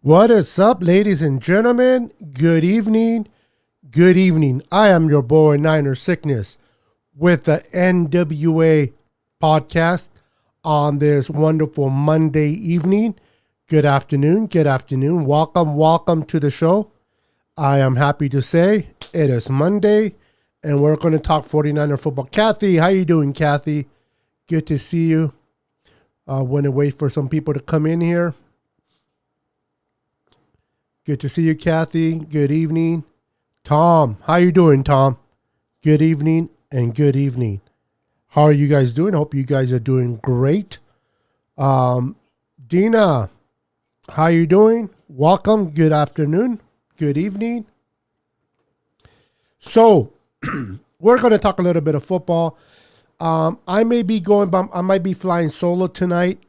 What is up, ladies and gentlemen? Good evening. Good evening. I am your boy, Niner Sickness, with the N.W.A. podcast on this wonderful Monday evening. Good afternoon. Good afternoon. Welcome to the show. I am happy to say it is Monday, and we're going to talk 49er football. Kathy, how you doing, Kathy? Good to see you. I want to wait for some people to come in here. Good to see you, Kathy. Good evening. Tom, how you doing, Tom? Good evening and good evening. How are you guys doing? Hope you guys are doing great. Dina, how you doing? Welcome. Good afternoon. Good evening. So, we're going to talk a little bit of football. I might be flying solo tonight.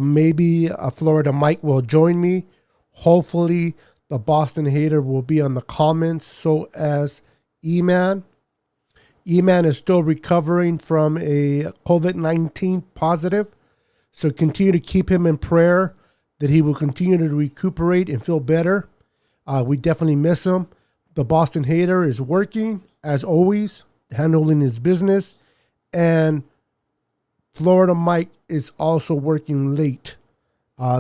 Maybe Florida Mike will join me. Hopefully, the Boston Hater will be on the comments, so as E-Man. E-Man is still recovering from a COVID-19 positive, so continue to keep him in prayer that he will continue to recuperate and feel better. We definitely miss him. The Boston Hater is working, as always, handling his business, and Florida Mike is also working late.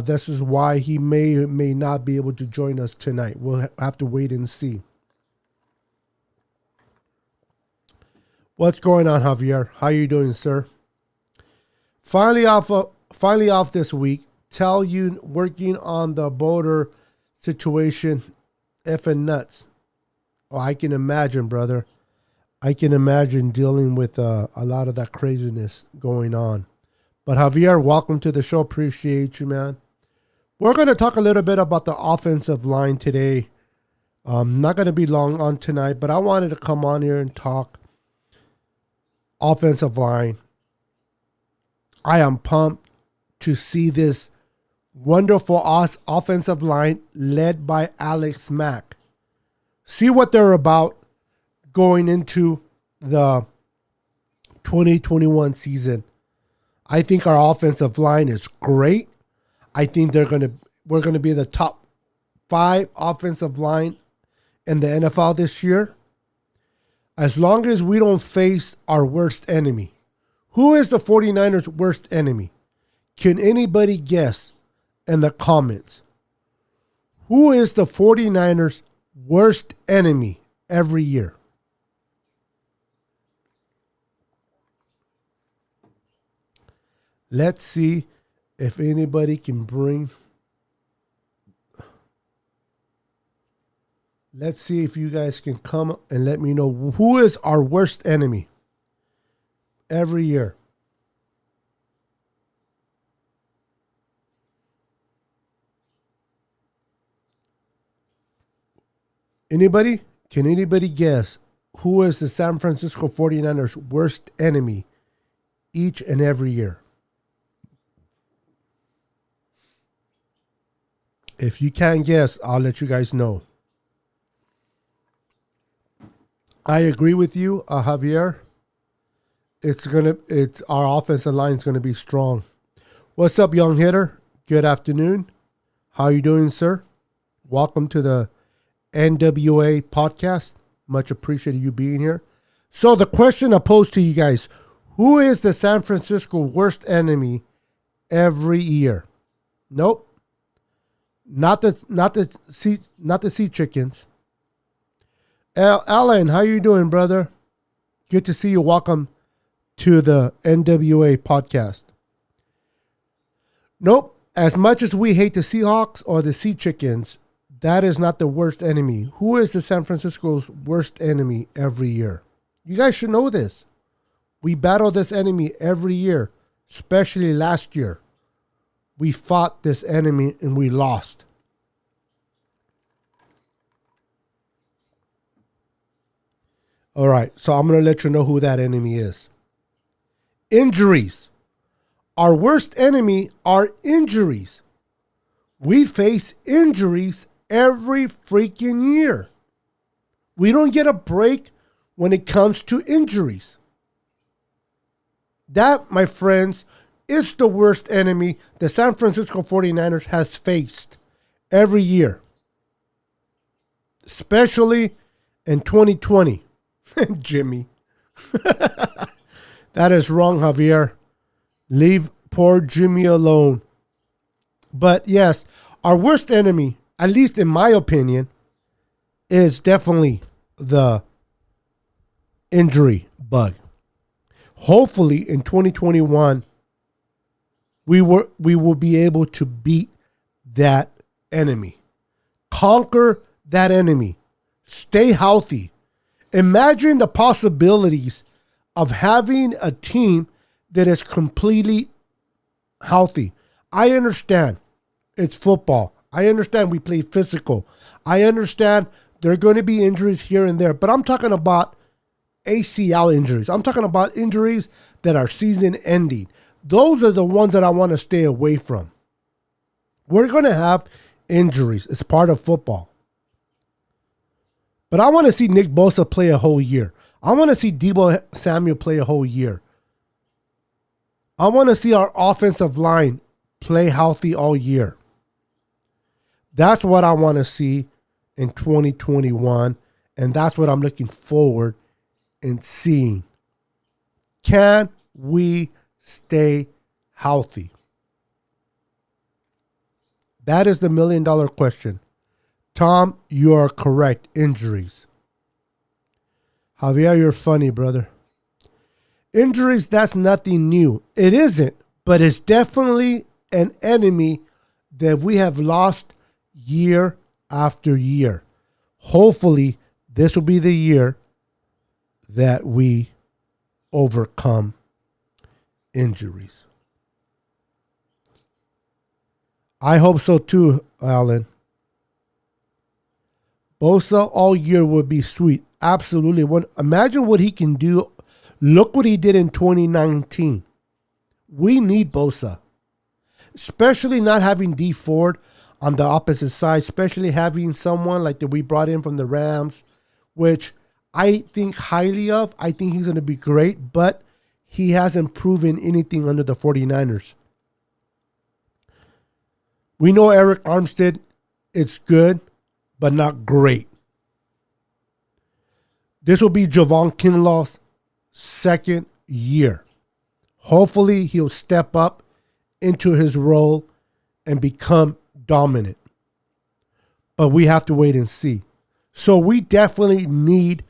This is why he may or may not be able to join us tonight. We'll have to wait and see. What's going on, Javier? How you doing, sir? Finally off this week. Tell you working on the border situation, effing nuts. Oh, I can imagine, brother. I can imagine dealing with a lot of that craziness going on. But Javier, welcome to the show. Appreciate you, man. We're going to talk a little bit about the offensive line today. Not going to be long on tonight, but I wanted to come on here and talk offensive line. I am pumped to see this wonderful offensive line led by Alex Mack. See what they're about going into the 2021 season. I think our offensive line is great. I think we're going to be the top 5 offensive line in the NFL this year. As long as we don't face our worst enemy. Who is the 49ers' worst enemy? Can anybody guess in the comments? Who is the 49ers' worst enemy every year? Let's see if anybody can bring. Let's see if you guys can come and let me know who is our worst enemy every year. Anybody? Can anybody guess who is the San Francisco 49ers' worst enemy each and every year? If you can't guess, I'll let you guys know. I agree with you, Javier. It's our offensive line is gonna be strong. What's up, young hitter? Good afternoon. How you doing, sir? Welcome to the N.W.A. podcast. Much appreciated you being here. So the question I pose to you guys: who is the San Francisco worst enemy every year? Nope. Not the sea chickens. Alan, how you doing, brother? Good to see you. Welcome to the N.W.A. podcast. Nope. As much as we hate the Seahawks or the sea chickens, that is not the worst enemy. Who is the San Francisco's worst enemy every year? You guys should know this. We battle this enemy every year, especially last year. We fought this enemy and we lost. All right, so I'm going to let you know who that enemy is. Injuries. Our worst enemy are injuries. We face injuries every freaking year. We don't get a break when it comes to injuries. That, my friends, is the worst enemy the San Francisco 49ers has faced every year, especially in 2020. Jimmy. That is wrong, Javier. Leave poor Jimmy alone. But yes, our worst enemy, at least in my opinion, is definitely the injury bug. Hopefully in 2021, we will be able to beat that enemy. Conquer that enemy. Stay healthy. Imagine the possibilities of having a team that is completely healthy. I understand it's football. I understand we play physical. I understand there are going to be injuries here and there, but I'm talking about ACL injuries. I'm talking about injuries that are season ending. Those are the ones that I want to stay away from. We're going to have injuries. It's part of football. But I want to see Nick Bosa play a whole year. I want to see Deebo Samuel play a whole year. I want to see our offensive line play healthy all year. That's what I want to see in 2021, and that's what I'm looking forward in seeing. Can we stay healthy? That is the $1 million question. Tom, you are correct. Injuries. Javier, you're funny, brother. Injuries, that's nothing new. It isn't, but it's definitely an enemy that we have lost year after year. Hopefully, this will be the year that we overcome injuries. I hope so too, Alan. Bosa all year would be sweet. Absolutely. Imagine what he can do. Look what he did in 2019. We need Bosa. Especially not having D Ford on the opposite side. Especially having someone like that we brought in from the Rams, which I think highly of. I think he's going to be great, but he hasn't proven anything under the 49ers. We know Eric Armstead, it's good, but not great. This will be Javon Kinlaw's second year. Hopefully, he'll step up into his role and become dominant. But we have to wait and see. So we definitely need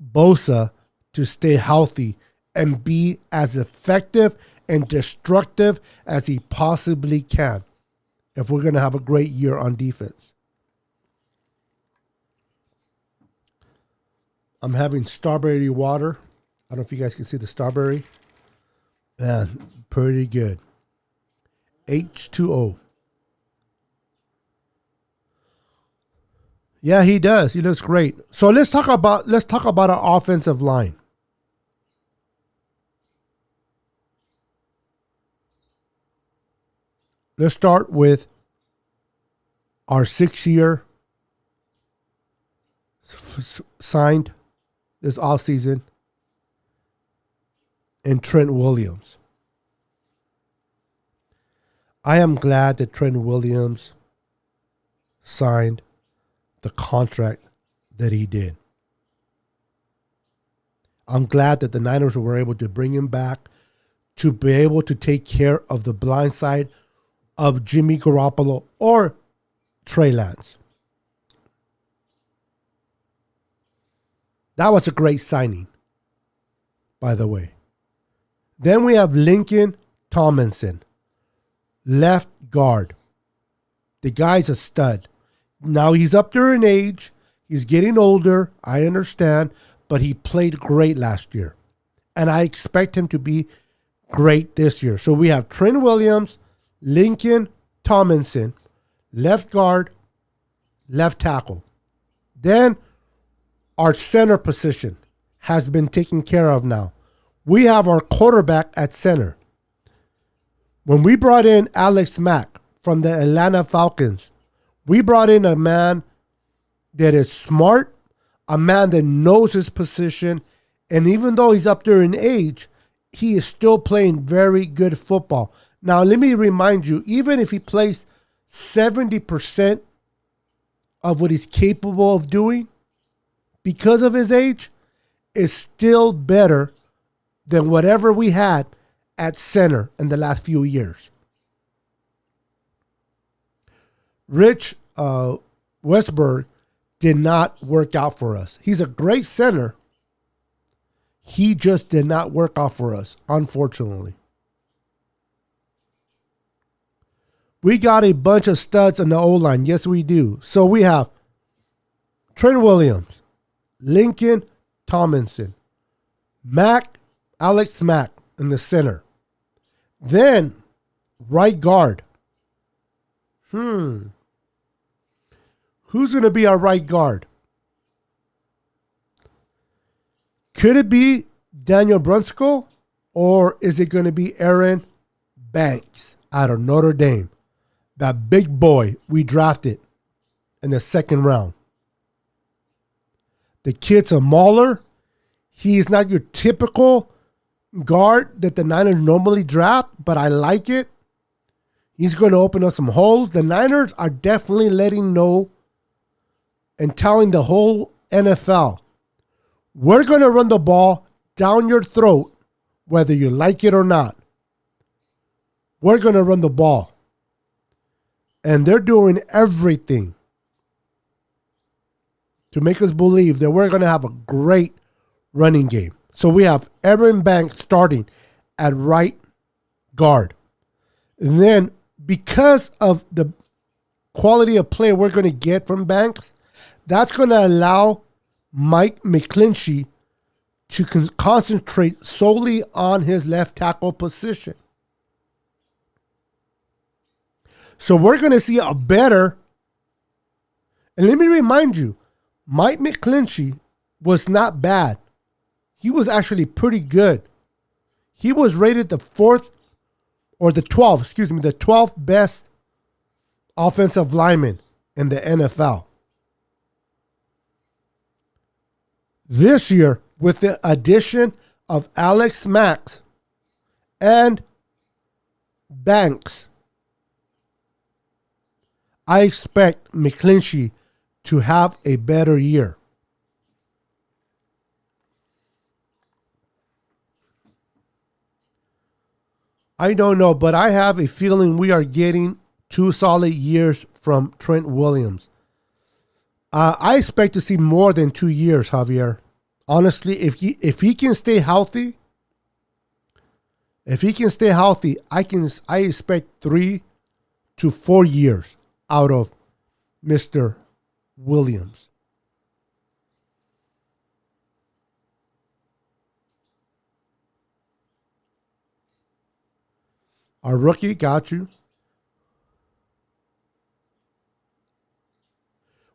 Bosa to stay healthy and be as effective and destructive as he possibly can if we're going to have a great year on defense. I'm having strawberry water. I don't know if you guys can see the strawberry. Man, pretty good. H2O. Yeah, he does. He looks great. So let's talk about our offensive line. Let's start with our 6-year signed this offseason and Trent Williams. I am glad that Trent Williams signed the contract that he did. I'm glad that the Niners were able to bring him back to be able to take care of the blind side of Jimmy Garoppolo or Trey Lance. That was a great signing, by the way. Then we have Lincoln Tomlinson, left guard. The guy's a stud. Now he's up there in age. He's getting older. I understand. But he played great last year. And I expect him to be great this year. So we have Trent Williams, Lincoln Tomlinson, left guard, left tackle. Then our center position has been taken care of now. We have our quarterback at center. When we brought in Alex Mack from the Atlanta Falcons, we brought in a man that is smart, a man that knows his position, and even though he's up there in age, he is still playing very good football. Now, let me remind you, even if he plays 70% of what he's capable of doing because of his age is still better than whatever we had at center in the last few years. Rich Westberg did not work out for us. He's a great center. He just did not work out for us, unfortunately. We got a bunch of studs on the O-line. Yes, we do. So we have Trent Williams, Lincoln Tomlinson, Alex Mack in the center. Then, right guard. Who's going to be our right guard? Could it be Daniel Brunskill, or is it going to be Aaron Banks out of Notre Dame? That big boy we drafted in the second round. The kid's a mauler. He's not your typical guard that the Niners normally draft, but I like it. He's going to open up some holes. The Niners are definitely letting know and telling the whole NFL, we're going to run the ball down your throat, whether you like it or not. We're going to run the ball. And they're doing everything to make us believe that we're going to have a great running game. So we have Aaron Banks starting at right guard. And then because of the quality of play we're going to get from Banks, that's going to allow Mike McGlinchey to concentrate solely on his left tackle position. So we're going to see a better, and let me remind you, Mike McGlinchey was not bad. He was actually pretty good. He was rated the 12th best offensive lineman in the NFL. This year, with the addition of Alex Mack and Banks, I expect McGlinchey to have a better year. I don't know, but I have a feeling we are getting 2 solid years from Trent Williams. I expect to see more than 2 years, Javier. Honestly, if he can stay healthy, I expect 3 to 4 years out of Mr. Williams. Our rookie, got you.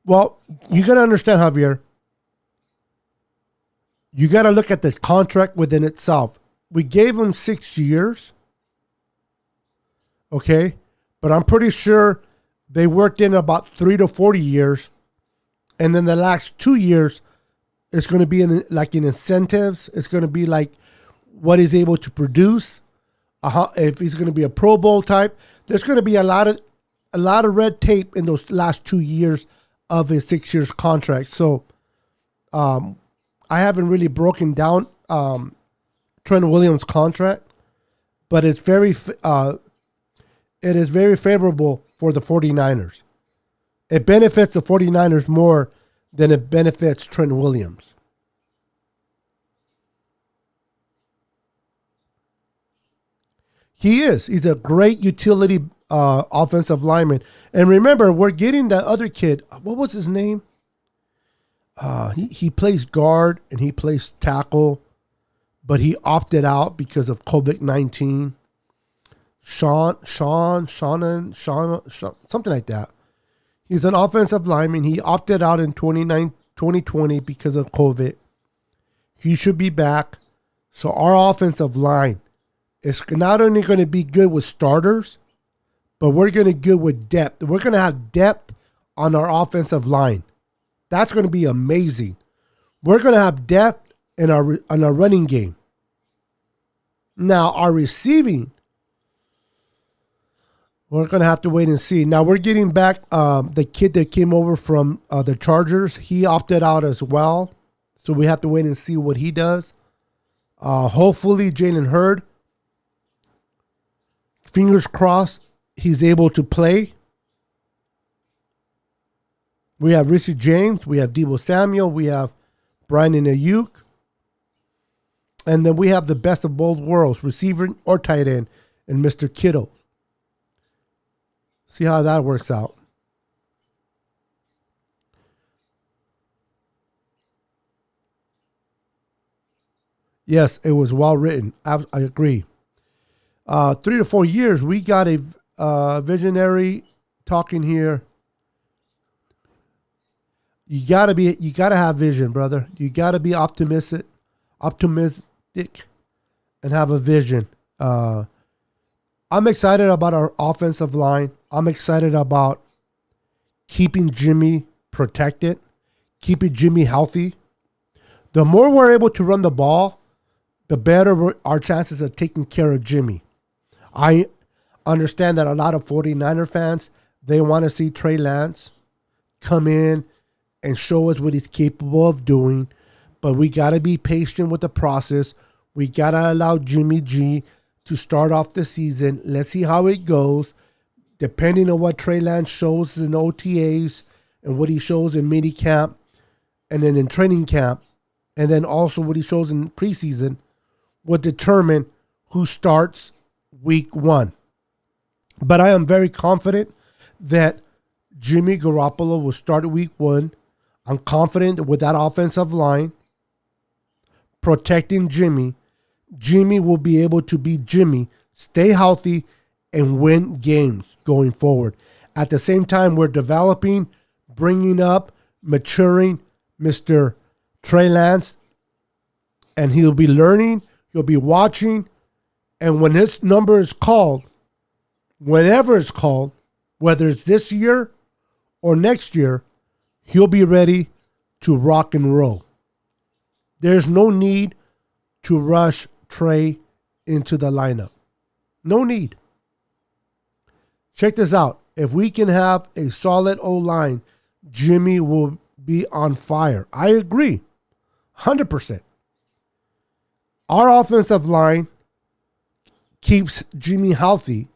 Well, you got to understand, Javier. You got to look at the contract within itself. We gave him 6 years. Okay? But I'm pretty sure they worked in about 3 to 40 years. And then the last 2 years, it's going to be in incentives. It's going to be like what he's able to produce. If he's going to be a Pro Bowl type, there's going to be a lot of red tape in those last 2 years of his 6 years contract. So I haven't really broken down Trent Williams' contract, but it is very favorable for the 49ers. It benefits the 49ers more than it benefits Trent Williams. He's a great utility offensive lineman. And remember, we're getting that other kid. What was his name? He plays guard and he plays tackle, but he opted out because of COVID-19. Sean, something like that. He's an offensive lineman. He opted out in 2020 because of COVID. He should be back. So our offensive line is not only going to be good with starters, but we're going to be good with depth. We're going to have depth on our offensive line. That's going to be amazing. We're going to have depth in our running game. Now, our receiving, We're going to have to wait and see. Now, we're getting back the kid that came over from the Chargers. He opted out as well. So we have to wait and see what he does. Hopefully, Jalen Hurd, fingers crossed, he's able to play. We have Richard James. We have Deebo Samuel. We have Brandon Ayuk. And then we have the best of both worlds, receiver or tight end, and Mr. Kittle. See how that works out. Yes, it was well written. I agree. 3 to 4 years, we got a visionary talking here. You gotta have vision, brother. You gotta be optimistic, and have a vision. I'm excited about our offensive line. I'm excited about keeping Jimmy protected, keeping Jimmy healthy. The more we're able to run the ball, the better our chances of taking care of Jimmy. I understand that a lot of 49er fans, they want to see Trey Lance come in and show us what he's capable of doing. But we got to be patient with the process. We got to allow Jimmy G to start off the season. Let's see how it goes. Depending on what Trey Lance shows in OTAs and what he shows in mini camp and then in training camp, and then also what he shows in preseason, will determine who starts week 1. But I am very confident that Jimmy Garoppolo will start week 1. I'm confident that with that offensive line protecting Jimmy, Jimmy will be able to be Jimmy, stay healthy, and win games going forward. At the same time, we're developing, bringing up, maturing Mr. Trey Lance, and he'll be learning, he'll be watching, and when his number is called, whenever it's called, whether it's this year or next year, he'll be ready to rock and roll. There's no need to rush Trey into the lineup. No need. Check this out. If we can have a solid O-line, Jimmy will be on fire. I agree. 100%. Our offensive line keeps Jimmy healthy.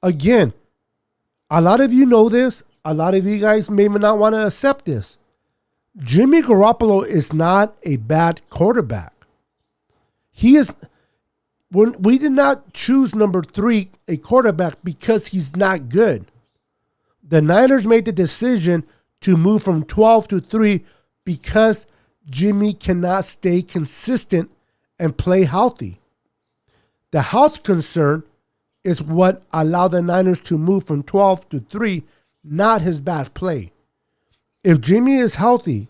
Again, a lot of you know this. A lot of you guys may not want to accept this. Jimmy Garoppolo is not a bad quarterback. We did not choose number 3, a quarterback, because he's not good. The Niners made the decision to move from 12 to 3 because Jimmy cannot stay consistent and play healthy. The health concern is what allowed the Niners to move from 12 to 3, not his bad play. If Jimmy is healthy,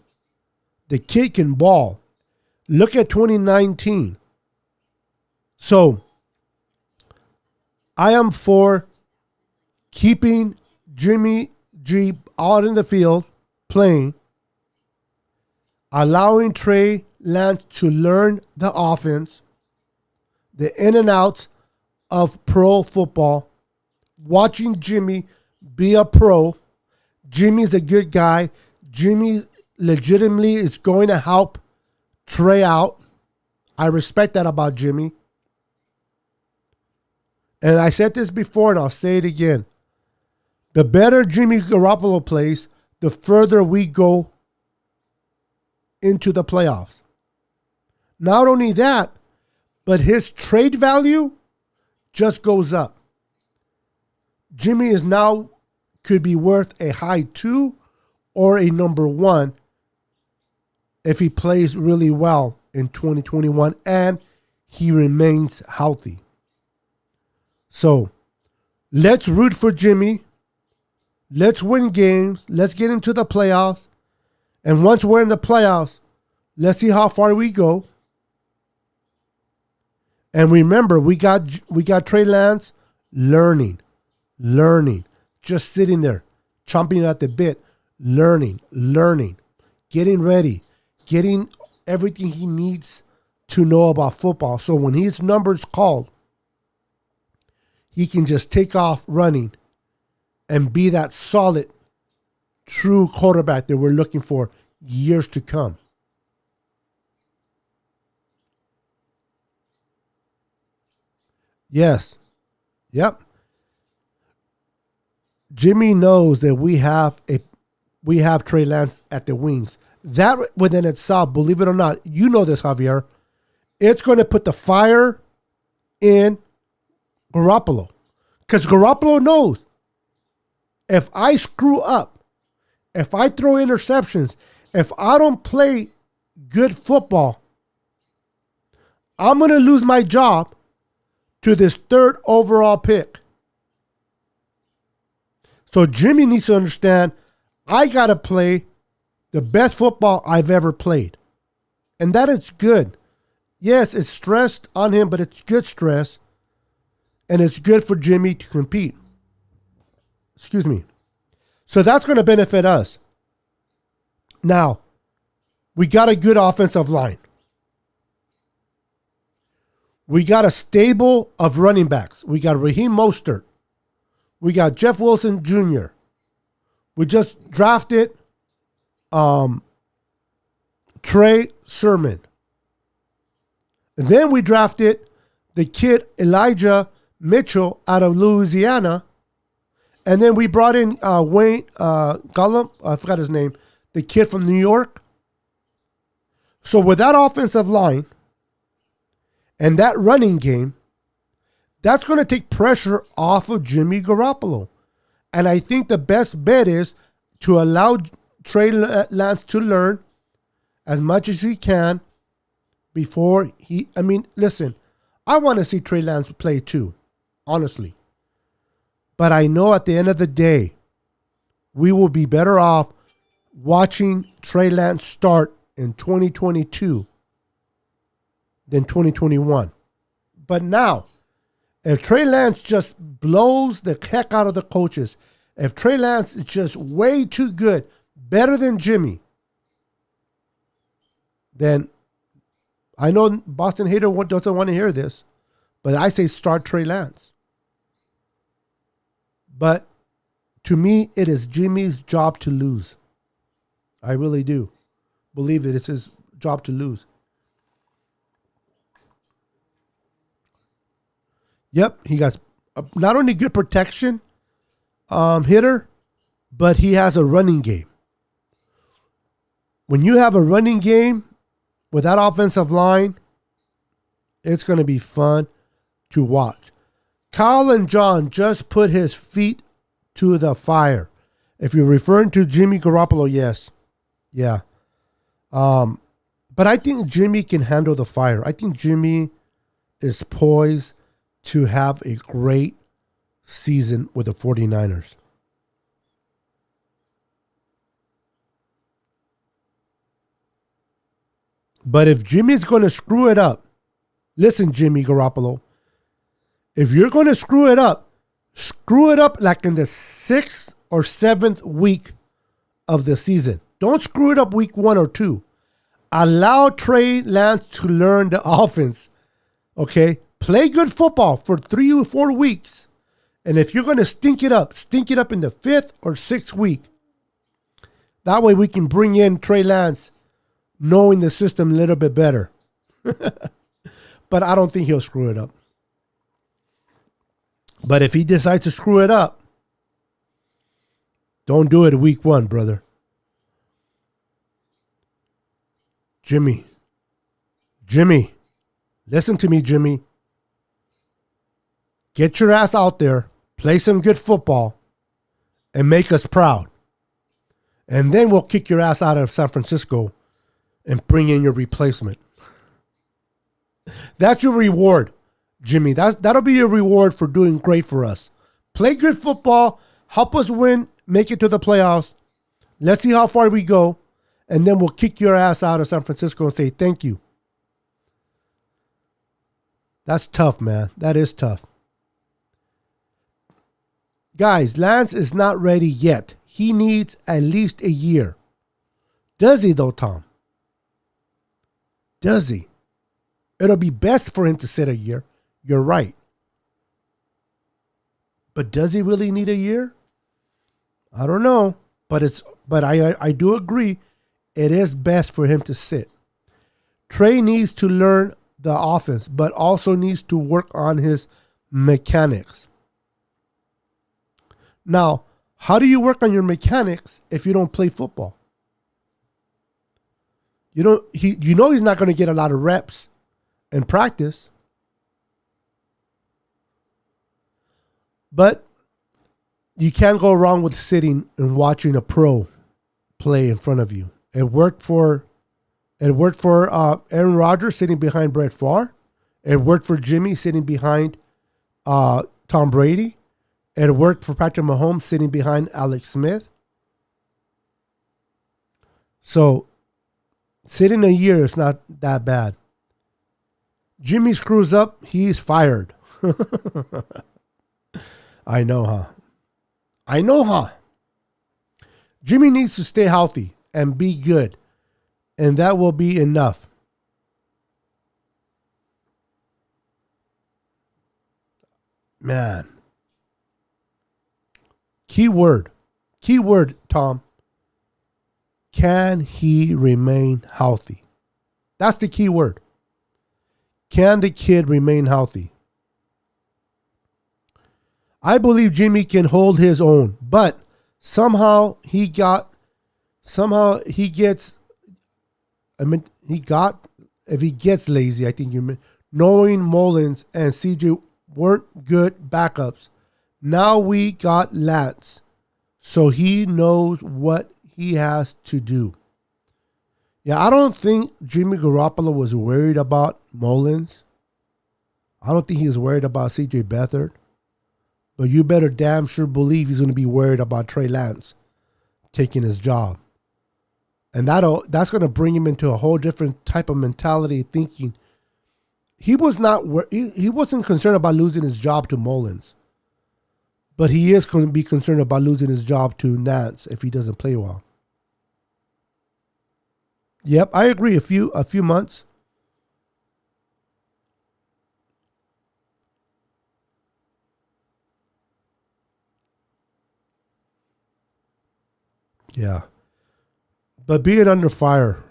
the kid can ball. Look at 2019. So, I am for keeping Jimmy G out in the field playing, allowing Trey Lance to learn the offense, the in and outs of pro football, watching Jimmy be a pro. Jimmy's a good guy. Jimmy legitimately is going to help Trey out. I respect that about Jimmy. And I said this before and I'll say it again. The better Jimmy Garoppolo plays, the further we go into the playoffs. Not only that, but his trade value just goes up. Jimmy is now could be worth a high 2 or a number 1 if he plays really well in 2021 and he remains healthy. So let's root for Jimmy. Let's win games. Let's get into the playoffs. And once we're in the playoffs, let's see how far we go. And remember, we got Trey Lance learning, just sitting there, chomping at the bit, learning, getting ready, getting everything he needs to know about football. So when his number's called, he can just take off running and be that solid, true quarterback that we're looking for years to come. Yes. Yep. Jimmy knows that we have Trey Lance at the wings. That within itself, believe it or not, you know this, Javier. It's going to put the fire in Garoppolo. Because Garoppolo knows if I screw up, if I throw interceptions, if I don't play good football, I'm going to lose my job to this third overall pick. So Jimmy needs to understand I got to play the best football I've ever played. And that is good. Yes, it's stressed on him, but it's good stress. And it's good for Jimmy to compete. Excuse me. So that's going to benefit us. Now, we got a good offensive line. We got a stable of running backs. We got Raheem Mostert. We got Jeff Wilson Jr. We just drafted Trey Sermon. And then we drafted the kid Elijah Mitchell out of Louisiana. And then we brought in Wayne Gollum, I forgot his name, the kid from New York. So with that offensive line and that running game, that's going to take pressure off of Jimmy Garoppolo. And I think the best bet is to allow Trey Lance to learn as much as he can before listen, I want to see Trey Lance play too, honestly. But I know at the end of the day, we will be better off watching Trey Lance start in 2022 than 2021. But now, if Trey Lance just blows the heck out of the coaches, if Trey Lance is just way too good, better than Jimmy, then I know Boston Hater doesn't want to hear this, but I say start Trey Lance. But to me, it is Jimmy's job to lose. I really do believe that it's his job to lose. Yep, he got not only good protection hitter, but he has a running game. When you have a running game with that offensive line, it's going to be fun to watch. Kyle and John just put his feet to the fire. If you're referring to Jimmy Garoppolo, yes. Yeah. But I think Jimmy can handle the fire. I think Jimmy is poised to have a great season with the 49ers. But if Jimmy's going to screw it up, listen, Jimmy Garoppolo, if you're going to screw it up like in the 6th or 7th week of the season. Don't screw it up week 1 or 2. Allow Trey Lance to learn the offense. Okay? Play good football for 3 or 4 weeks. And if you're going to stink it up in the 5th or 6th week. That way we can bring in Trey Lance knowing the system a little bit better. But I don't think he'll screw it up. But if he decides to screw it up, don't do it week 1, brother. Jimmy, listen to me, Jimmy. Get your ass out there, play some good football, and make us proud. And then we'll kick your ass out of San Francisco and bring in your replacement. That's your reward, Jimmy. That'll be your reward for doing great for us. Play good football, help us win, make it to the playoffs. Let's see how far we go. And then we'll kick your ass out of San Francisco and say thank you. That's tough, man. That is tough. Guys, Lance is not ready yet. He needs at least a year. Does he, though, Tom? Does he? It'll be best for him to sit a year. You're right. But does he really need a year? I don't know, but I do agree it is best for him to sit. Trey needs to learn the offense, but also needs to work on his mechanics. Now, how do you work on your mechanics if you don't play football? You know he's not going to get a lot of reps in practice. But you can't go wrong with sitting and watching a pro play in front of you. It worked for Aaron Rodgers sitting behind Brett Favre. It worked for Jimmy sitting behind Tom Brady. It worked for Patrick Mahomes sitting behind Alex Smith. So sitting a year is not that bad. Jimmy screws up, he's fired. I know, huh? Jimmy needs to stay healthy and be good, and that will be enough. Man. Keyword, Tom. Can he remain healthy? That's the key word. Can the kid remain healthy? I believe Jimmy can hold his own, but somehow he gets, if he gets lazy, I think knowing Mullins and CJ weren't good backups. Now we got Lance, so he knows what he has to do. Yeah, I don't think Jimmy Garoppolo was worried about Mullins. I don't think he was worried about CJ Beathard. But you better damn sure believe he's going to be worried about Trey Lance taking his job. And that's going to bring him into a whole different type of mentality, thinking. He wasn't concerned about losing his job to Mullins. But he is going to be concerned about losing his job to Nance if he doesn't play well. Yep, I agree. A few months. Yeah. But being under fire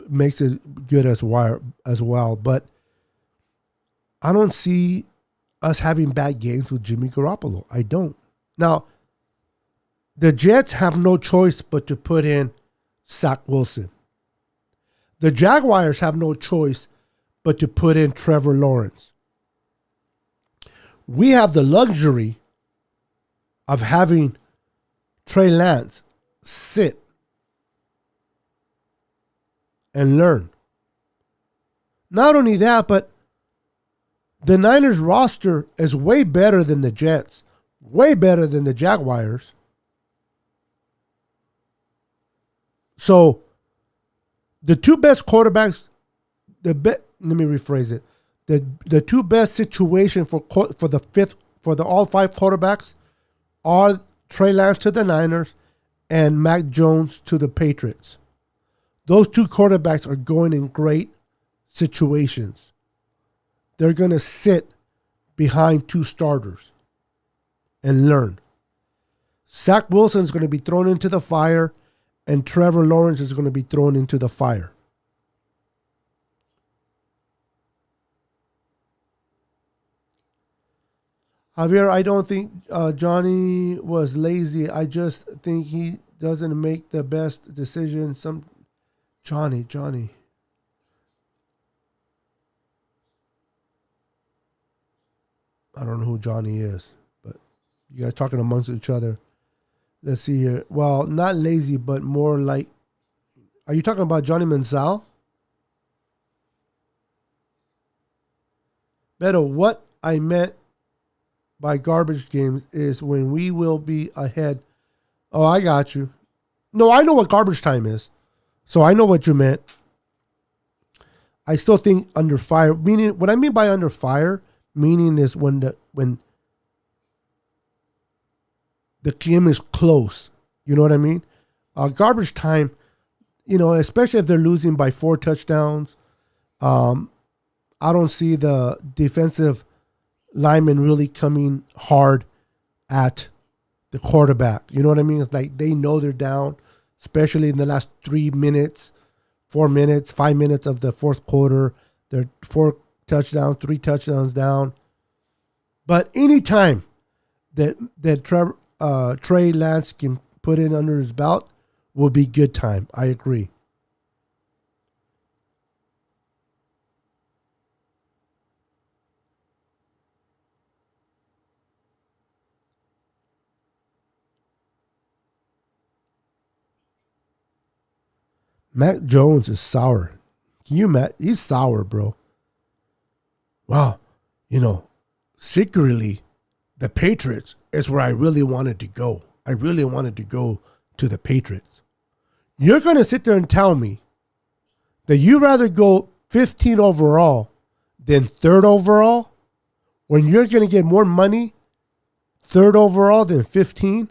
makes it good as well. But I don't see us having bad games with Jimmy Garoppolo. I don't. Now, the Jets have no choice but to put in Zach Wilson. The Jaguars have no choice but to put in Trevor Lawrence. We have the luxury of having Trey Lance sit and learn. Not only that, but the Niners roster is way better than the Jets, way better than the Jaguars. So the two best quarterbacks, let me rephrase it. The two best situation for the all five quarterbacks are Trey Lance to the Niners and Mac Jones to the Patriots. Those two quarterbacks are going in great situations. They're going to sit behind two starters and learn. Zach Wilson is going to be thrown into the fire, and Trevor Lawrence is going to be thrown into the fire. Javier, I don't think Johnny was lazy. I just think he doesn't make the best decision. Johnny. I don't know who Johnny is, but you guys talking amongst each other. Let's see here. Well, not lazy, but more like, are you talking about Johnny Manziel? Beto, what I meant by garbage games is when we will be ahead. Oh, I got you. No, I know what garbage time is. So I know what you meant. I still think under fire, meaning what I mean by under fire, meaning is when the game is close. You know what I mean? Garbage time, especially if they're losing by 4 touchdowns. I don't see the defensive linemen really coming hard at the quarterback. You know what I mean? It's like they know they're down, especially in the last 3 minutes, 4 minutes, 5 minutes of the fourth quarter. They're 4 touchdowns, 3 touchdowns down. But anytime that Trey Lance can put in under his belt will be good time. I agree. Mac Jones is sour. Can you imagine? He's sour, bro. Wow. You know, secretly, the Patriots is where I really wanted to go. I really wanted to go to the Patriots. You're going to sit there and tell me that you'd rather go 15 overall than 3rd overall when you're going to get more money 3rd overall than 15?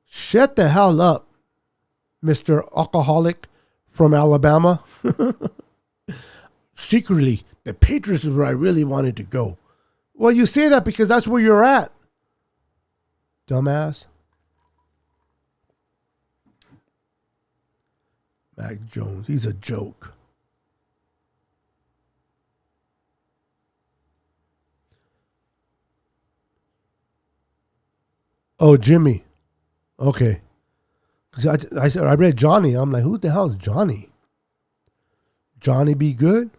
Shut the hell up, Mr. Alcoholic from Alabama. Secretly, the Patriots is where I really wanted to go. Well, you say that because that's where you're at, dumbass. Mac Jones, he's a joke. Oh, Jimmy. Okay. I read Johnny. I'm like, who the hell is Johnny? Johnny be good?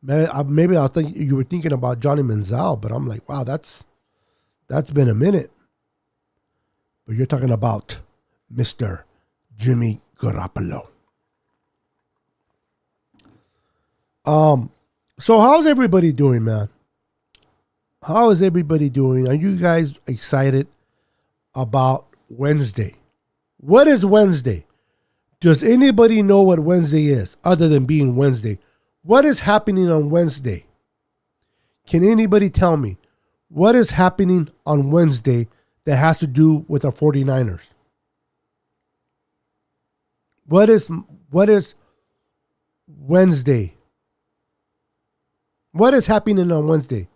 Maybe I think you were thinking about Johnny Manziel, but I'm like, wow, that's been a minute. But you're talking about Mr. Jimmy Garoppolo. So how's everybody doing, man? How is everybody doing? Are you guys excited about Wednesday? What is Wednesday? Does anybody know what Wednesday is other than being Wednesday? What is happening on Wednesday? Can anybody tell me what is happening on Wednesday that has to do with the 49ers? What is Wednesday? What is happening on Wednesday?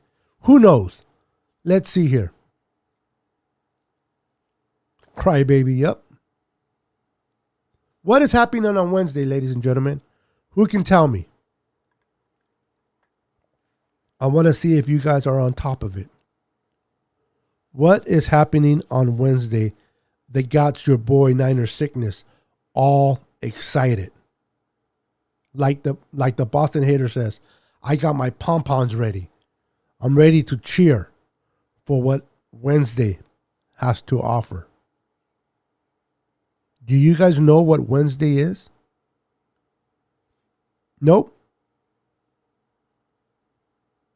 Who knows? Let's see here. Crybaby, yep. What is happening on Wednesday, ladies and gentlemen? Who can tell me? I want to see if you guys are on top of it. What is happening on Wednesday that got your boy Niner Sickness all excited? Like the Boston hater says, I got my pom-poms ready. I'm ready to cheer for what Wednesday has to offer. Do you guys know what Wednesday is? Nope.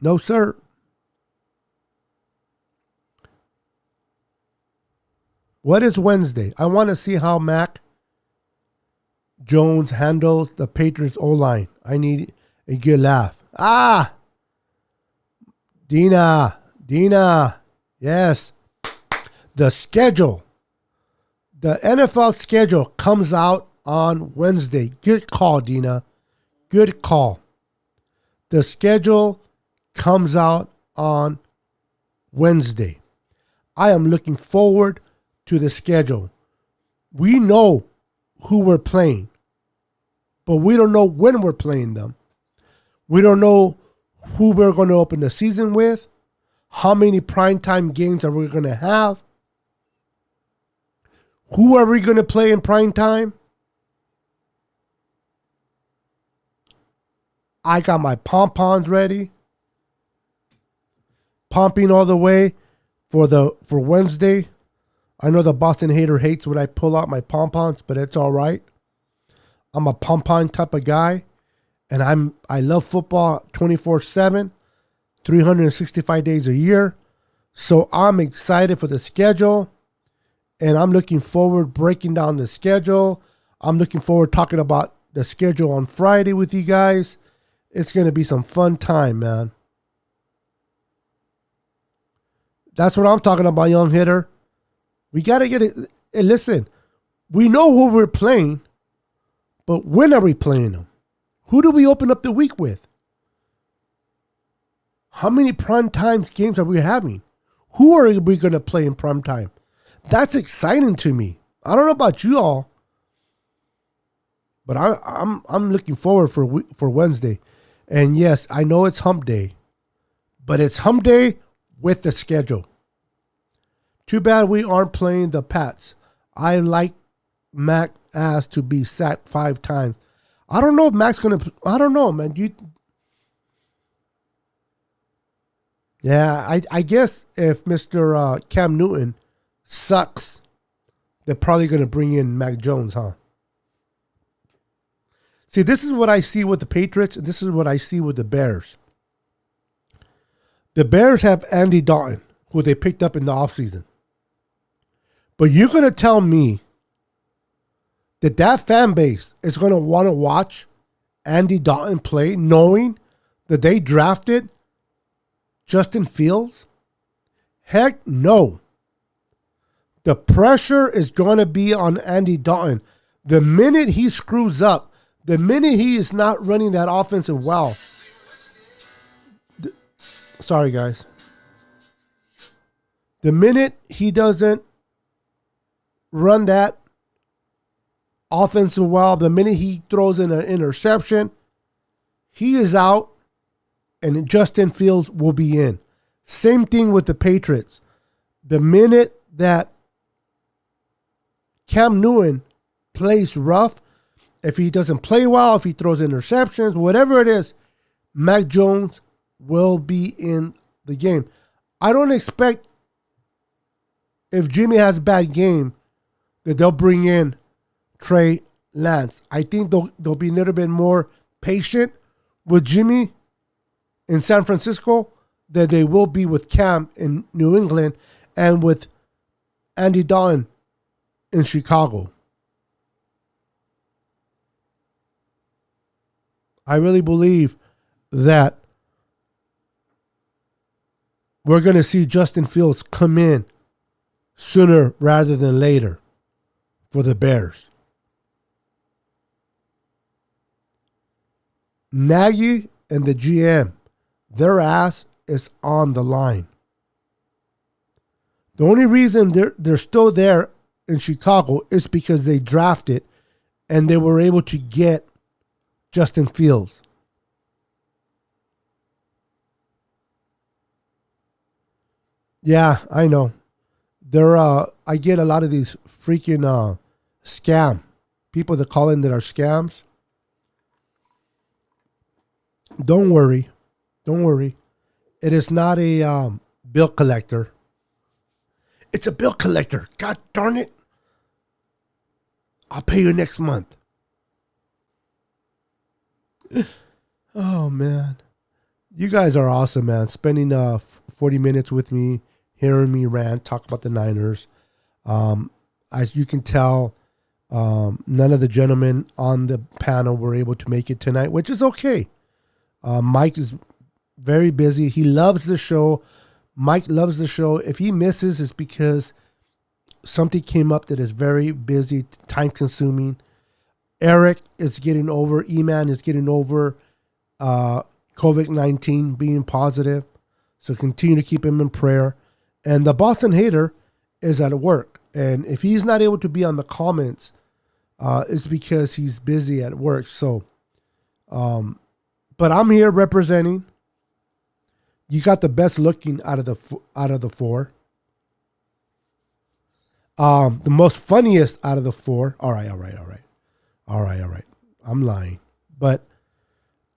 No, sir. What is Wednesday? I want to see how Mac Jones handles the Patriots O-line. I need a good laugh. Ah! Dina. Yes. The schedule. The NFL schedule comes out on Wednesday. Good call, Dina. Good call. The schedule comes out on Wednesday. I am looking forward to the schedule. We know who we're playing, but we don't know when we're playing them. We don't know who we're going to open the season with, how many primetime games are we going to have, who are we going to play in prime time? I got my pom-poms ready. Pumping all the way for Wednesday. I know the Boston hater hates when I pull out my pom-poms, but it's all right. I'm a pom-pom type of guy, and I love football 24/7, 365 days a year. So I'm excited for the schedule. And I'm looking forward breaking down the schedule. I'm looking forward talking about the schedule on Friday with you guys. It's going to be some fun time, man. That's what I'm talking about, young hitter. We got to get it. Hey, listen, we know who we're playing, but when are we playing them? Who do we open up the week with? How many prime time games are we having? Who are we going to play in prime time? That's exciting to me. I don't know about you all, but I'm looking forward for Wednesday. And yes, I know it's hump day, but it's hump day with the schedule. Too bad we aren't playing the Pats. I like Mac ass to be sacked 5 times. I don't know if Mac's gonna. I don't know, man. I guess if Mr. Cam Newton sucks, they're probably gonna bring in Mac Jones, huh? See, this is what I see with the Patriots, and this is what I see with the Bears. The Bears have Andy Dalton, who they picked up in the offseason. But you're going to tell me that fan base is going to want to watch Andy Dalton play knowing that they drafted Justin Fields? Heck no. The pressure is going to be on Andy Dalton. The minute he screws up, the minute he is not running that offensive well. Sorry, guys. The minute he doesn't run that offensive well, the minute he throws in an interception, he is out and Justin Fields will be in. Same thing with the Patriots. The minute that Cam Newton plays rough, if he doesn't play well, if he throws interceptions, whatever it is, Mac Jones will be in the game. I don't expect, if Jimmy has a bad game, that they'll bring in Trey Lance. I think they'll be a little bit more patient with Jimmy in San Francisco than they will be with Cam in New England and with Andy Dalton in Chicago. I really believe that we're going to see Justin Fields come in sooner rather than later for the Bears. Nagy and the GM, their ass is on the line. The only reason they're still there in Chicago is because they drafted and they were able to get Justin Fields. Yeah, I know. I get a lot of these freaking scam people that call in that are scams. Don't worry. It is not a bill collector. It's a bill collector. God darn it. I'll pay you next month. Oh, man. You guys are awesome, man. Spending 40 minutes with me, hearing me rant, talk about the Niners. As you can tell, none of the gentlemen on the panel were able to make it tonight, which is okay. Mike is very busy. He loves the show. Mike loves the show. If he misses, it's because something came up that is very busy, time-consuming. Eric is getting over, E-Man is getting over COVID-19 being positive. So continue to keep him in prayer. And the Boston Hater is at work. And if he's not able to be on the comments, it's because he's busy at work. So, but I'm here representing. You got the best looking out of the four. The most funniest out of the four. All right. I'm lying. But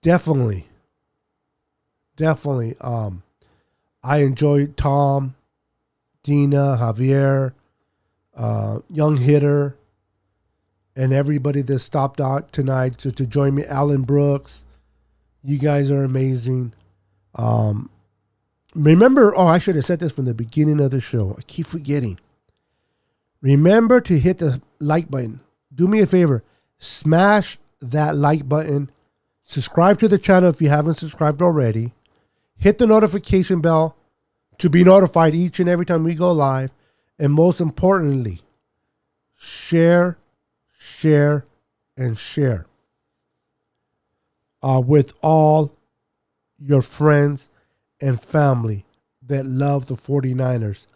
definitely. I enjoyed Tom, Dina, Javier, Young Hitter, and everybody that stopped out tonight to join me. Alan Brooks. You guys are amazing. Remember, I should have said this from the beginning of the show. I keep forgetting. Remember to hit the like button. Do me a favor. Smash that like button. Subscribe to the channel if you haven't subscribed already. Hit the notification bell to be notified each and every time we go live. And most importantly, share, and share with all your friends and family. that love the 49ers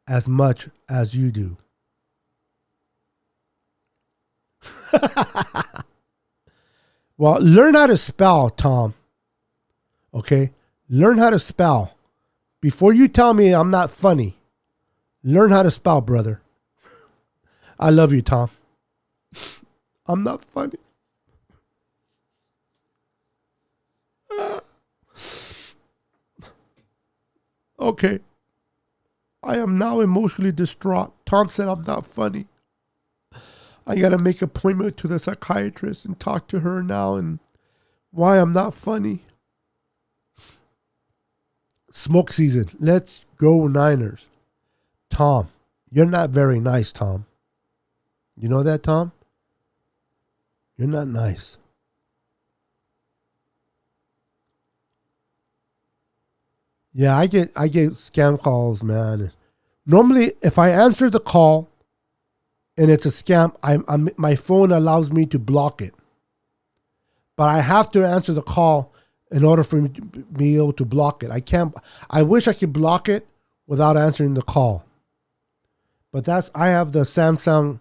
as much as you do. Well, learn how to spell, Tom. Okay? Learn how to spell. Before you tell me I'm not funny, learn how to spell, brother. I love you, Tom. I'm not funny. Okay. I am now emotionally distraught. Tom said I'm not funny. I got to make an appointment to the psychiatrist and talk to her now and why I'm not funny. Smoke season. Let's go Niners. Tom, you're not very nice, Tom. You know that, Tom? You're not nice. Yeah, I get scam calls, man. Normally, if I answer the call and it's a scam, my phone allows me to block it. But I have to answer the call in order for me to be able to block it. I can't. I wish I could block it without answering the call. But I have the Samsung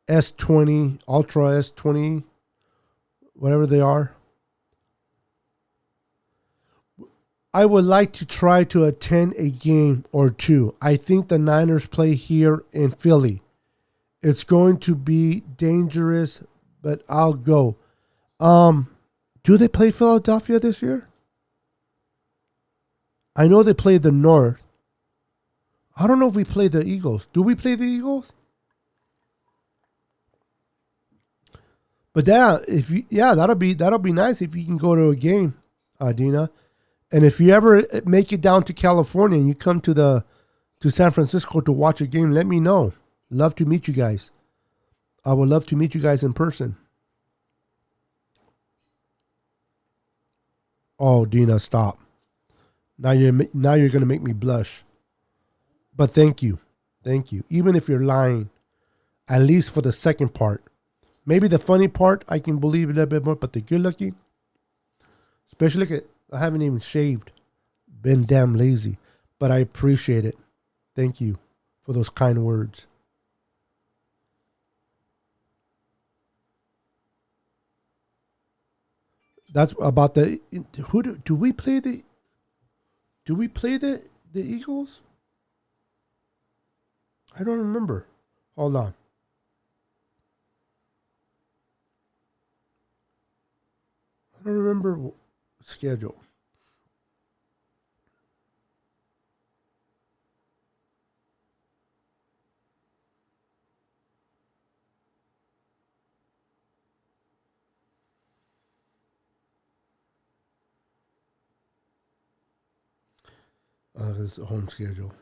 S20, Ultra S20, whatever they are. I would like to try to attend a game or two. I think the Niners play here in Philly. It's going to be dangerous, but I'll go. Do they play Philadelphia this year? I know they played the North. I don't know if we play the Eagles. Do we play the Eagles? But that'll be nice if you can go to a game, Dina. And if you ever make it down to California and you come to San Francisco to watch a game, let me know. Love to meet you guys. I would love to meet you guys in person. Oh, Dina, stop. Now you're going to make me blush. But thank you. Thank you. Even if you're lying, at least for the second part. Maybe the funny part, I can believe a little bit more, but the good looking, especially I haven't even shaved. Been damn lazy. But I appreciate it. Thank you for those kind words. That's about the do we play the Eagles? I don't remember. Hold on. I don't remember schedule. This is a home schedule.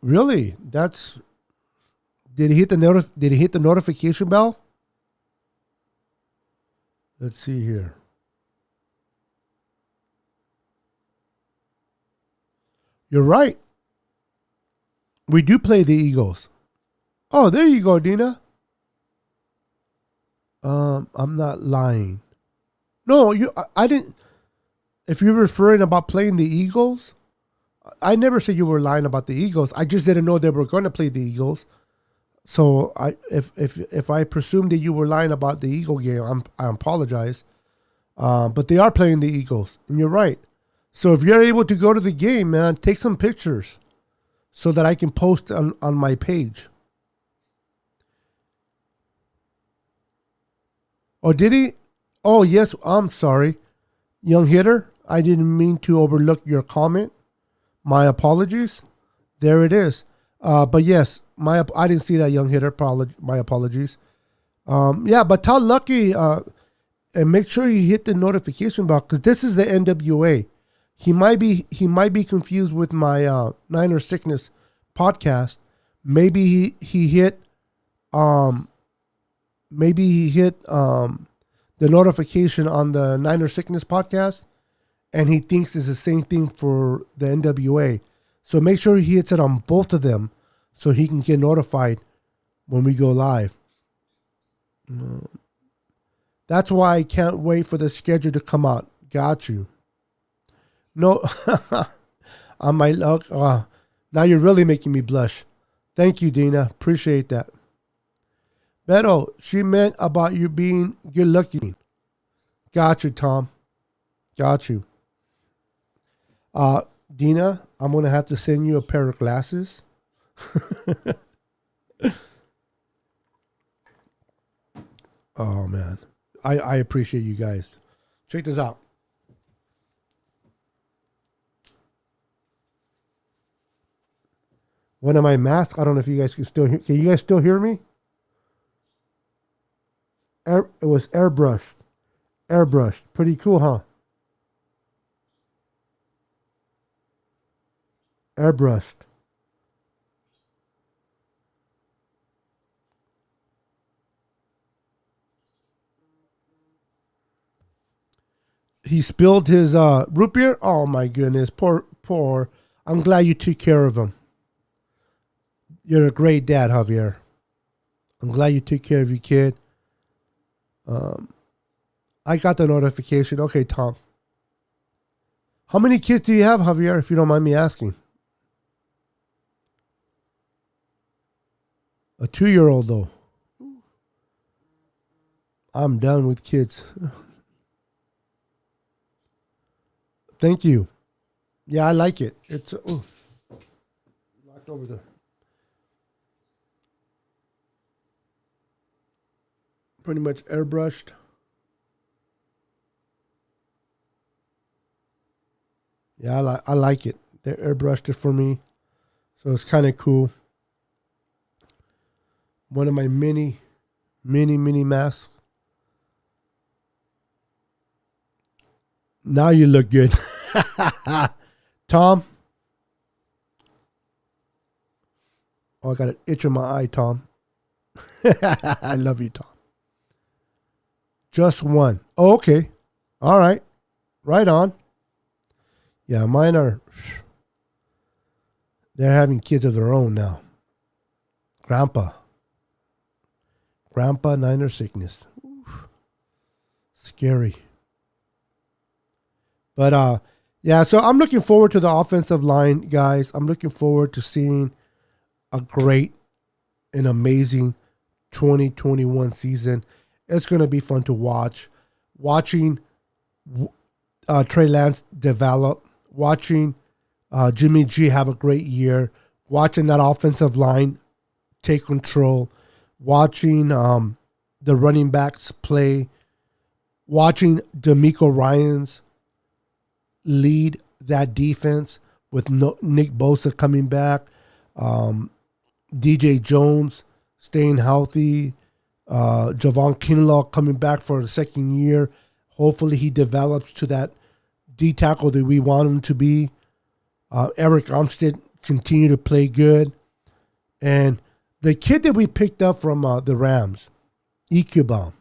Really? Did he hit the notification bell? Let's see here. You're right. We do play the Eagles. Oh, there you go, Dina. I'm not lying. No, I didn't. If you're referring about playing the Eagles, I never said you were lying about the Eagles. I just didn't know they were going to play the Eagles. So if I presumed that you were lying about the Eagle game, I apologize. But they are playing the Eagles, and you're right. So if you're able to go to the game, man, take some pictures so that I can post on my page. Oh, did he? Oh, yes. I'm sorry. Young hitter, I didn't mean to overlook your comment. My apologies. There it is. But yes, I didn't see that, young hitter. My apologies. Yeah, but tell Lucky and make sure you hit the notification bell because this is the N.W.A. He might be confused with my Niner Sickness podcast. Maybe he hit the notification on the Niner Sickness podcast, and he thinks it's the same thing for the N.W.A. So make sure he hits it on both of them so he can get notified when we go live. That's why I can't wait for the schedule to come out. Got you. No, on my luck. Now you're really making me blush. Thank you, Dina. Appreciate that. Beto, she meant about you being good looking. Got you, Tom. Got you. Dina, I'm gonna have to send you a pair of glasses. Oh man. I appreciate you guys. Check this out. One of my masks. I don't know if you guys can still hear. Can you guys still hear me? It was airbrushed. Airbrushed. Pretty cool, huh? Airbrushed. He spilled his root beer. Oh my goodness, poor. I'm glad you took care of him. You're a great dad, Javier. I'm glad you took care of your kid. I got the notification. Okay, Tom. How many kids do you have, Javier, if you don't mind me asking? A 2-year-old, though. I'm done with kids. Thank you. Yeah, I like it. It's locked over there. Pretty much airbrushed. Yeah, I like it. They airbrushed it for me, so it's kind of cool. One of my mini masks. Now you look good. Tom. Oh, I got an itch in my eye, Tom. I love you, Tom. Just one. Oh, okay. All right. Right on. Yeah, mine are. They're having kids of their own now. Grandpa, Niner sickness. Oof. Scary. But yeah, so I'm looking forward to the offensive line, guys. I'm looking forward to seeing a great and amazing 2021 season. It's going to be fun to watch. Watching Trey Lance develop. Watching Jimmy G have a great year. Watching that offensive line take control. Watching the running backs play. Watching D'Amico Ryans lead that defense with Nick Bosa coming back. DJ Jones staying healthy. Javon Kinlaw coming back for the second year. Hopefully he develops to that D tackle that we want him to be. Eric Armstead continue to play good. And the kid that we picked up from the Rams, Ecubam,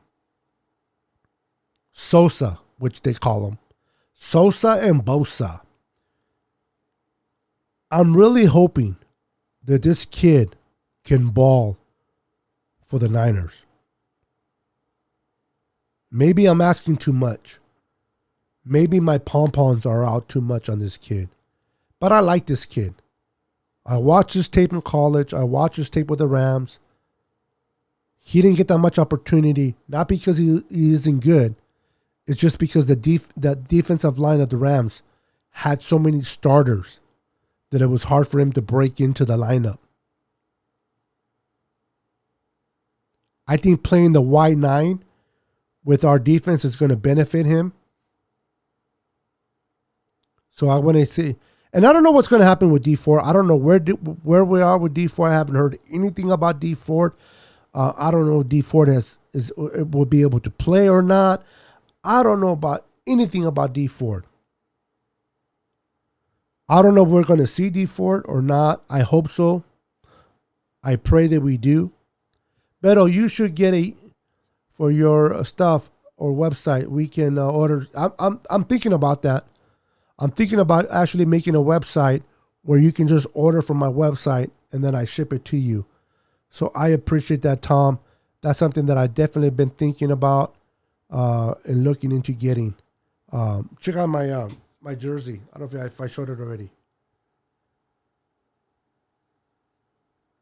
Sosa, which they call him, Sosa and Bosa. I'm really hoping that this kid can ball for the Niners. Maybe I'm asking too much. Maybe my pom-poms are out too much on this kid. But I like this kid. I watched his tape in college. I watched his tape with the Rams. He didn't get that much opportunity, not because he isn't good. It's just because that defensive line of the Rams had so many starters that it was hard for him to break into the lineup. I think playing the wide 9 with our defense is going to benefit him. So I want to see. And I don't know what's going to happen with D Ford. I don't know where we are with D Ford. I haven't heard anything about D Ford. I don't know if D Ford will be able to play or not. I don't know about anything about D Ford. I don't know if we're going to see D Ford or not. I hope so. I pray that we do. Beto, you should get for your stuff or website. We can order. I'm thinking about that. I'm thinking about actually making a website where you can just order from my website and then I ship it to you. So I appreciate that, Tom. That's something that I definitely been thinking about and looking into getting. Check out my jersey. I don't know if I showed it already.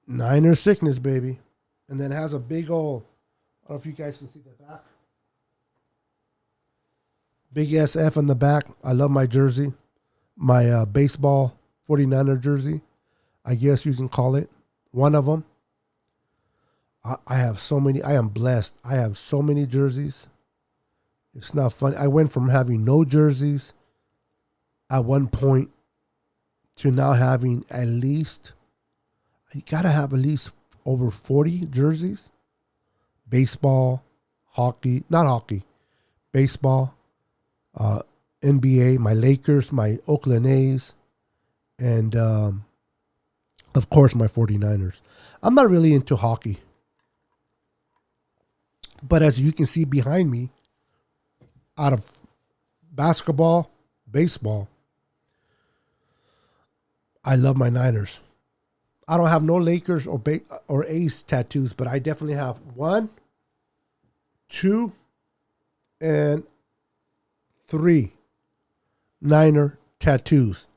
Niner sickness, baby. And then it has a big old, I don't know if you guys can see the back. Big SF on the back. I love my jersey. My baseball 49er jersey. I guess you can call it. One of them. I have so many. I am blessed. I have so many jerseys. It's not funny. I went from having no jerseys at one point to now having at least, you got to have at least over 40 jerseys. Baseball, hockey, not hockey, baseball, N.B.A, my Lakers, my Oakland A's, and of course my 49ers. I'm not really into hockey. But as you can see behind me, out of basketball, baseball, I love my Niners. I don't have no Lakers or A's tattoos, but I definitely have 1, 2, and 3 Niner tattoos.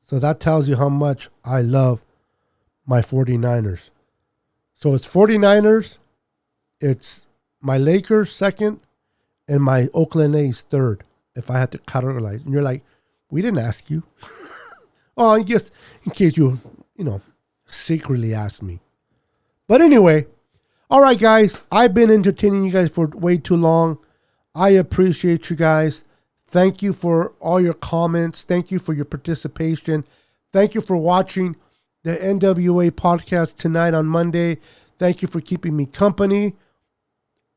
So that tells you how much I love my 49ers. So it's 49ers, it's my Lakers second, and my Oakland A's third, if I had to categorize. And you're like, we didn't ask you. Oh, I guess in case you secretly asked me. But anyway, all right, guys. I've been entertaining you guys for way too long. I appreciate you guys. Thank you for all your comments. Thank you for your participation. Thank you for watching the N.W.A podcast tonight on Monday. Thank you for keeping me company.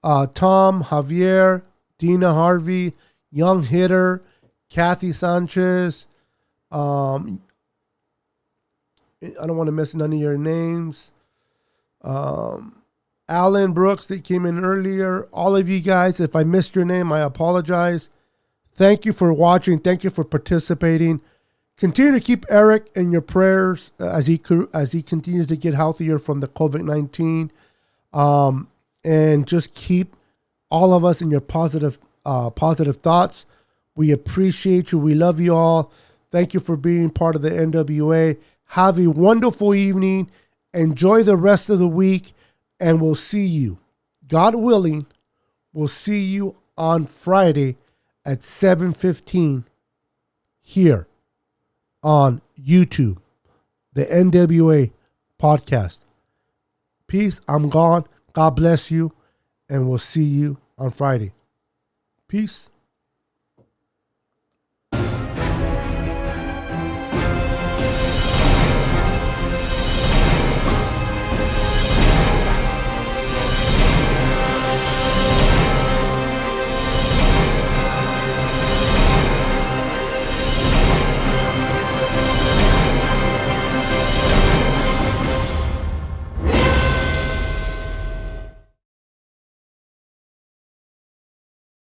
Tom, Javier, Dina Harvey, Young Hitter, Kathy Sanchez. I don't want to miss none of your names. Alan Brooks that came in earlier. All of you guys, if I missed your name, I apologize. Thank you for watching. Thank you for participating. Continue to keep Eric in your prayers as he continues to get healthier from the COVID-19. And just keep all of us in your positive thoughts. We appreciate you. We love you all. Thank you for being part of the N.W.A. Have a wonderful evening. Enjoy the rest of the week. And we'll see you, God willing, we'll see you on Friday at 7:15 here on YouTube, the N.W.A podcast. Peace. I'm gone. God bless you. And we'll see you on Friday. Peace.